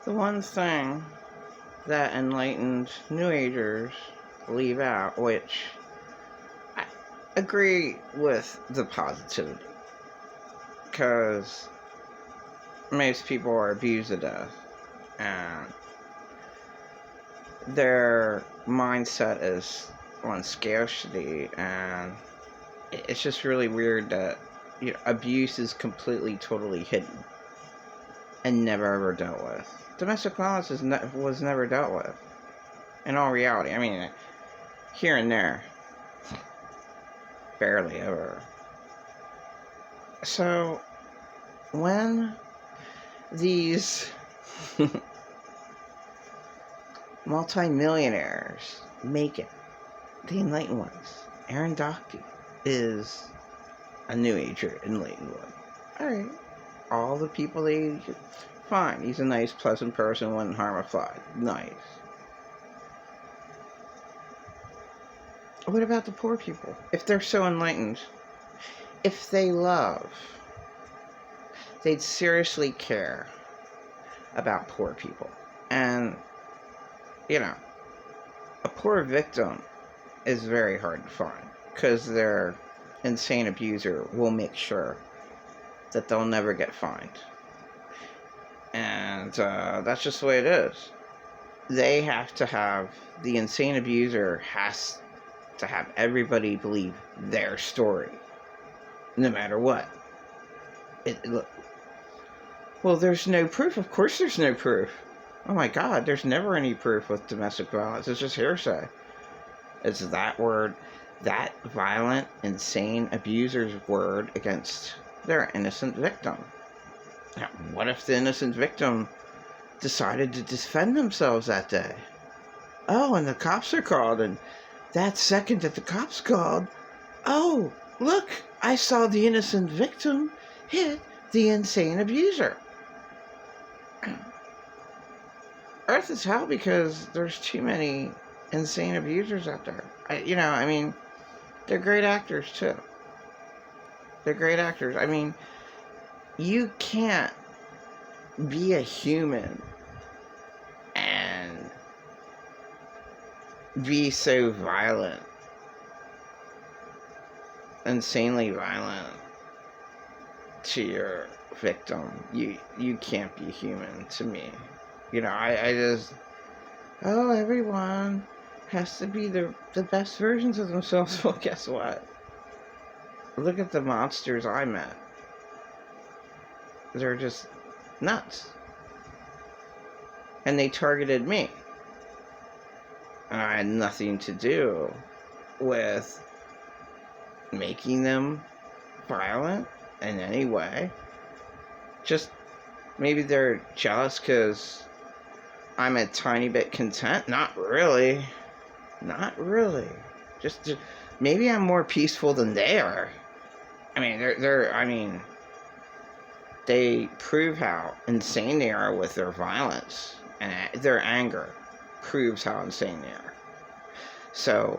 The one thing that enlightened New Agers leave out, which I agree with the positivity, because most people are abused to death, and their mindset is on scarcity, and it's just really weird that abuse is completely, totally hidden and never ever dealt with. Domestic violence was never dealt with. In all reality, I mean, here and there, barely ever. So, when these multimillionaires make it, the enlightened ones, Aaron Doherty is a New Ager enlightened one. Alright. All the people fine. He's a nice, pleasant person, wouldn't harm a fly. Nice. What about the poor people? If they're so enlightened, if they love, they'd seriously care about poor people. And, a poor victim is very hard to find, because their insane abuser will make sure that they'll never get fined. And that's just the way it is. They have to have, the insane abuser has to have everybody believe their story, no matter what. Look, well, there's no proof. Of course there's no proof. Oh my God, there's never any proof with domestic violence. It's just hearsay. It's that word, that violent, insane abuser's word against their innocent victim. Now, what if the innocent victim decided to defend themselves that day? Oh, and the cops are called, and that second that the cops called, oh, look, I saw the innocent victim hit the insane abuser. Earth is hell because there's too many insane abusers out there. They're great actors, too. They're great actors. I mean, you can't be a human and be so violent, insanely violent to your victim. You can't be human to me. I just, everyone has to be the best versions of themselves. Well, guess what? Look at the monsters I met. They're just nuts. And they targeted me. And I had nothing to do with making them violent in any way. Just maybe they're jealous because I'm a tiny bit content. Not really. Not really. Just maybe I'm more peaceful than they are. I mean, they prove how insane they are with their violence, and their anger proves how insane they are. So,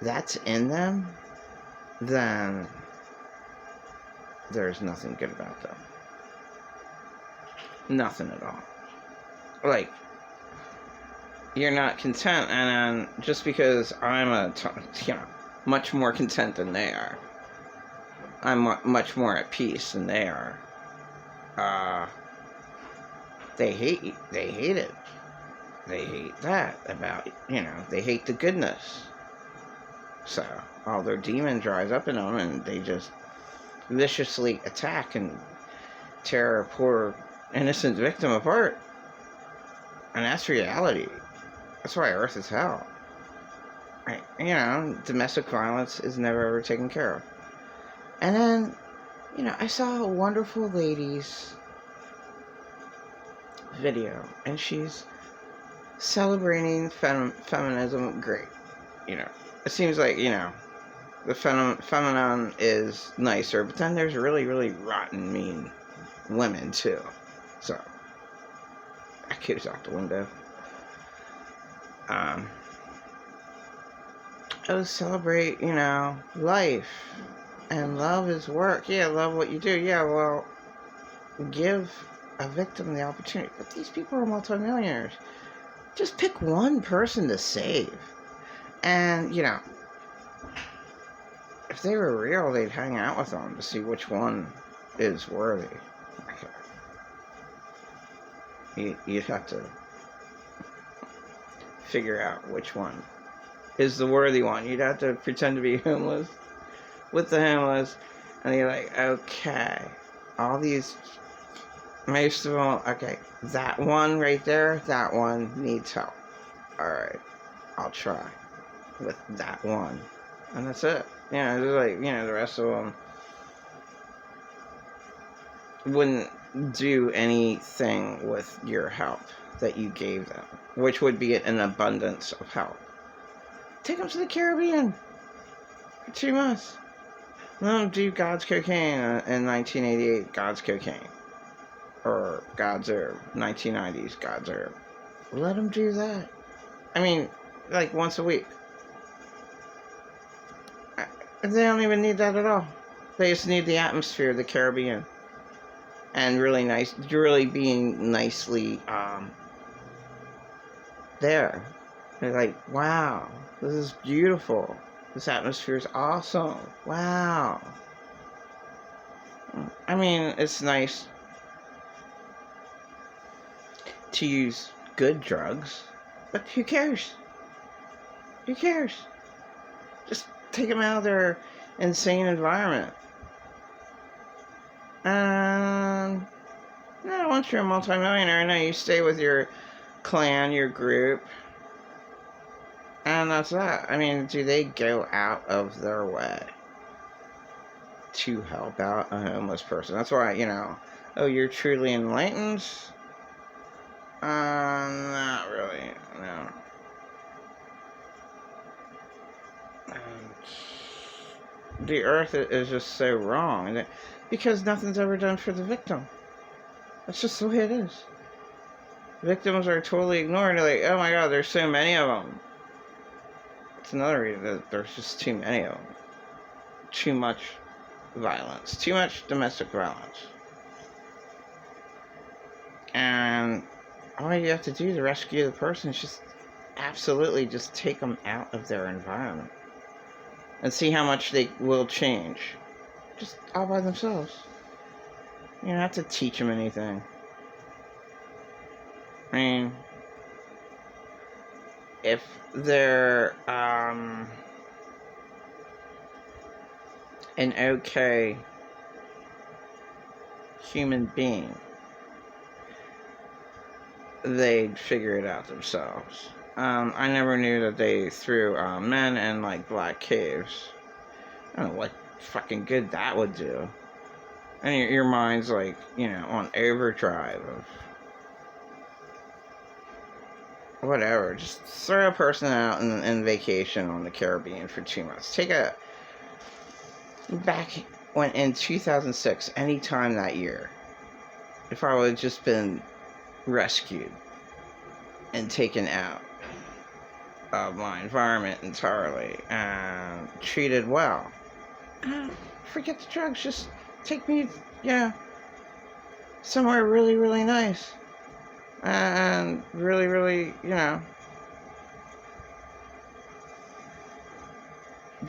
that's in them, then there's nothing good about them. Nothing at all. Like, you're not content, and then just because I'm much more content than they are, I'm much more at peace than they are. They hate it. They hate that about, they hate the goodness. So, all their demon dries up in them, and they just viciously attack and tear a poor innocent victim apart. And that's reality. That's why Earth is hell. Domestic violence is never ever taken care of. And then, I saw a wonderful lady's video, and she's celebrating feminism. Great. It seems like, the feminine is nicer, but then there's really, really rotten, mean women, too. So, that goes out the window. Celebrate, life. And love is work. Yeah, love what you do. Yeah, well, give a victim the opportunity. But these people are multimillionaires. Just pick one person to save. And, if they were real, they'd hang out with them to see which one is worthy. You'd have to figure out which one is the worthy one. You'd have to pretend to be homeless with the homeless, and you're like, okay, all these, most of them, okay, that one right there, that one needs help. Alright, I'll try with that one. And that's it. Just like, the rest of them wouldn't do anything with your help that you gave them, which would be an abundance of help. Take them to the Caribbean for 2 months. Let them do God's cocaine in 1988, God's cocaine. Or God's herb, 1990s, God's herb. Let them do that. I mean, like once a week. They don't even need that at all. They just need the atmosphere of the Caribbean. And really being nicely there. They're like, wow, this is beautiful. This atmosphere is awesome. Wow. I mean, it's nice to use good drugs, but who cares? Who cares? Just take them out of their insane environment. Once you're a multimillionaire, I know you stay with your clan, your group, and that's that. I mean, do they go out of their way to help out a homeless person? That's why, oh, you're truly enlightened? Not really, no. The earth is just so wrong, because nothing's ever done for the victim. That's just the way it is. Victims are totally ignored. They're like, oh my god, there's so many of them. It's another reason that there's just too many of them. Too much violence. Too much domestic violence. And all you have to do to rescue the person is just absolutely just take them out of their environment. And see how much they will change. Just all by themselves. You don't have to teach them anything. I mean, if they're an okay human being, they'd figure it out themselves. I never knew that they threw men in like black caves. I don't know what fucking good that would do. And your mind's like, on overdrive of whatever. Just throw a person out in vacation on the Caribbean for 2 months. Back when in 2006, any time that year, if I would have just been rescued and taken out of my environment entirely and treated well, forget the drugs, just take me, somewhere really, really nice. And really, really,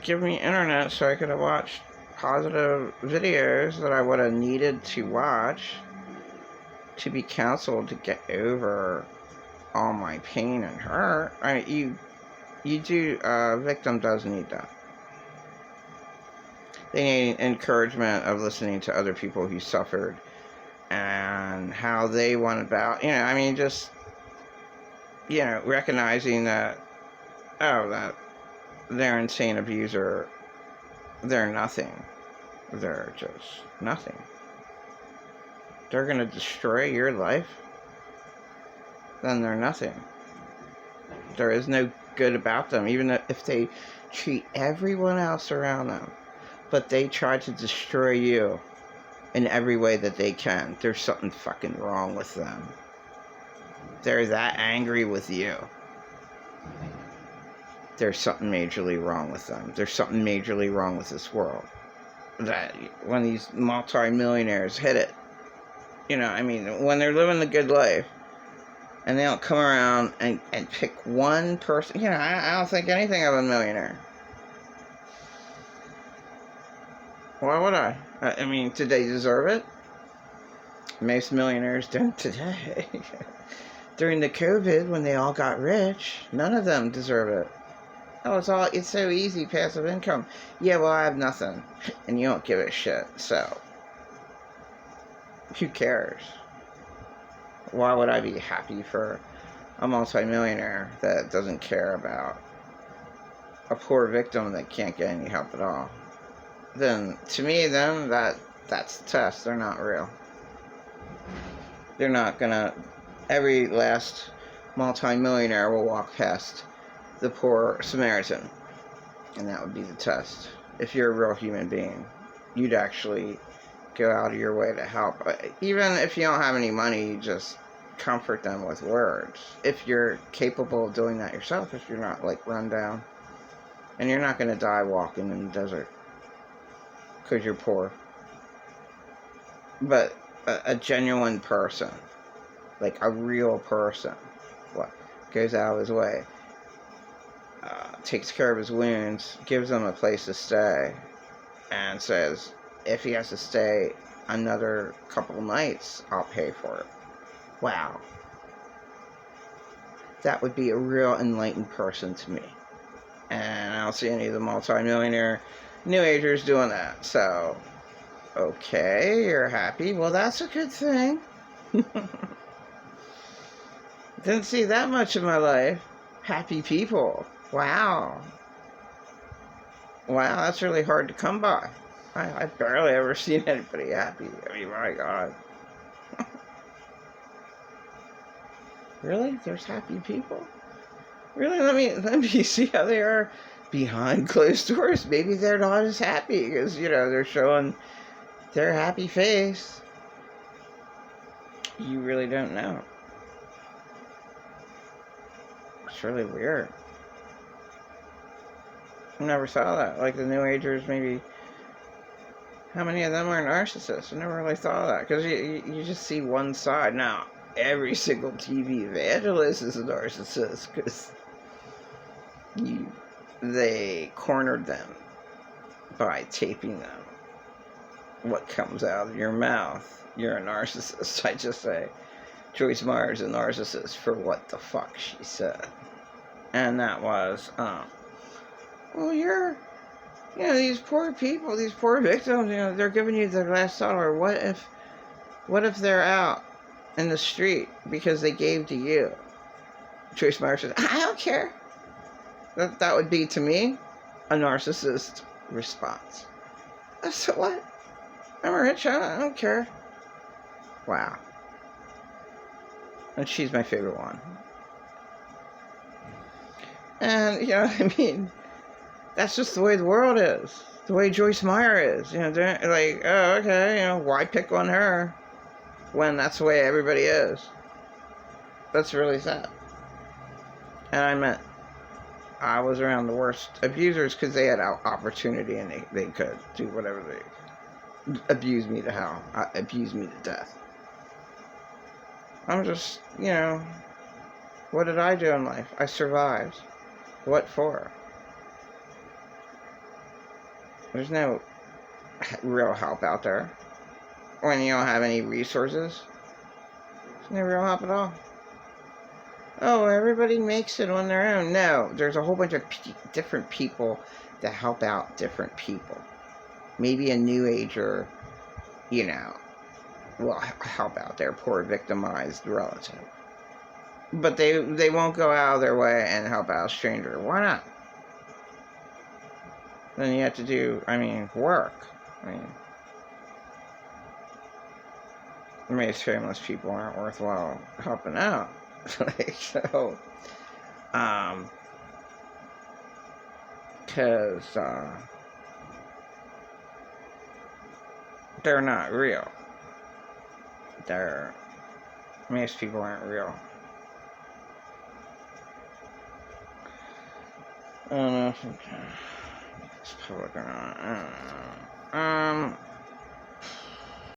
give me internet so I could have watched positive videos that I would have needed to watch to be counseled to get over all my pain and hurt. I mean, victim does need that. They need encouragement of listening to other people who suffered and how they went about, recognizing that, that they're insane abuser, they're nothing. They're just nothing. They're going to destroy your life, then they're nothing. There is no good about them, even if they treat everyone else around them, but they try to destroy you in every way that they can. There's something fucking wrong with them. They're that angry with you. There's something majorly wrong with them. There's something majorly wrong with this world. That when these multi-millionaires hit it, You know, I mean, when they're living the good life, and they don't come around and pick one person. You know, I don't think anything of a millionaire. Why would I? I mean, did they deserve it? Most millionaires don't today. During the COVID, when they all got rich, none of them deserve it. Oh, it's so easy, passive income. Yeah, well, I have nothing, and you don't give a shit, so who cares? Why would I be happy for a multimillionaire that doesn't care about a poor victim that can't get any help at all? Then, to me, that's the test. They're not real. They're not gonna. Every last multimillionaire will walk past the poor Samaritan, and that would be the test. If you're a real human being, you'd actually go out of your way to help. Even if you don't have any money, you just comfort them with words. If you're capable of doing that yourself, if you're not like run down, and you're not going to die walking in the desert because you're poor. But a genuine person, like a real person, what goes out of his way, takes care of his wounds, gives them a place to stay, and says, if he has to stay another couple nights, I'll pay for it. Wow. That would be a real enlightened person to me. And I don't see any of the multimillionaire New Agers doing that. So, okay, you're happy. Well, that's a good thing. Didn't see that much in my life. Happy people. Wow. Wow, that's really hard to come by. I've barely ever seen anybody happy. I mean, my God. Really? There's happy people? Really? Let me see how they are behind closed doors. Maybe they're not as happy because, you know, they're showing their happy face. You really don't know. It's really weird. I never saw that. Like the New Agers, maybe. How many of them are narcissists? I never really thought of that because you just see one side. Now, every single TV evangelist is a narcissist because they cornered them by taping them. What comes out of your mouth, you're a narcissist. I just say Joyce Meyer's a narcissist for what the fuck she said. And that was, well, you know, these poor people, these poor victims, you know, they're giving you their last dollar. What if they're out in the street because they gave to you? Joyce Meyer says, I don't care. That would be, to me, a narcissist response. So what? I'm rich, I don't care. Wow. And she's my favorite one. And, you know, I mean, that's just the way the world is. The way Joyce Meyer is. You know, they're like, oh, okay, you know, why pick on her when that's the way everybody is? That's really sad. And I was around the worst abusers because they had opportunity and they could do whatever they abuse me to hell, abuse me to death. I'm just, you know, what did I do in life? I survived. What for? There's no real help out there when you don't have any resources. There's no real help at all. Oh, everybody makes it on their own. No, there's a whole bunch of different people that help out different people. Maybe a New Ager, you know, will help out their poor victimized relative. But they won't go out of their way and help out a stranger. Why not? Then you have to do, work. Most famous people aren't worthwhile helping out. So, because they're not real. Most people aren't real. I don't know if it's public or not. I don't know.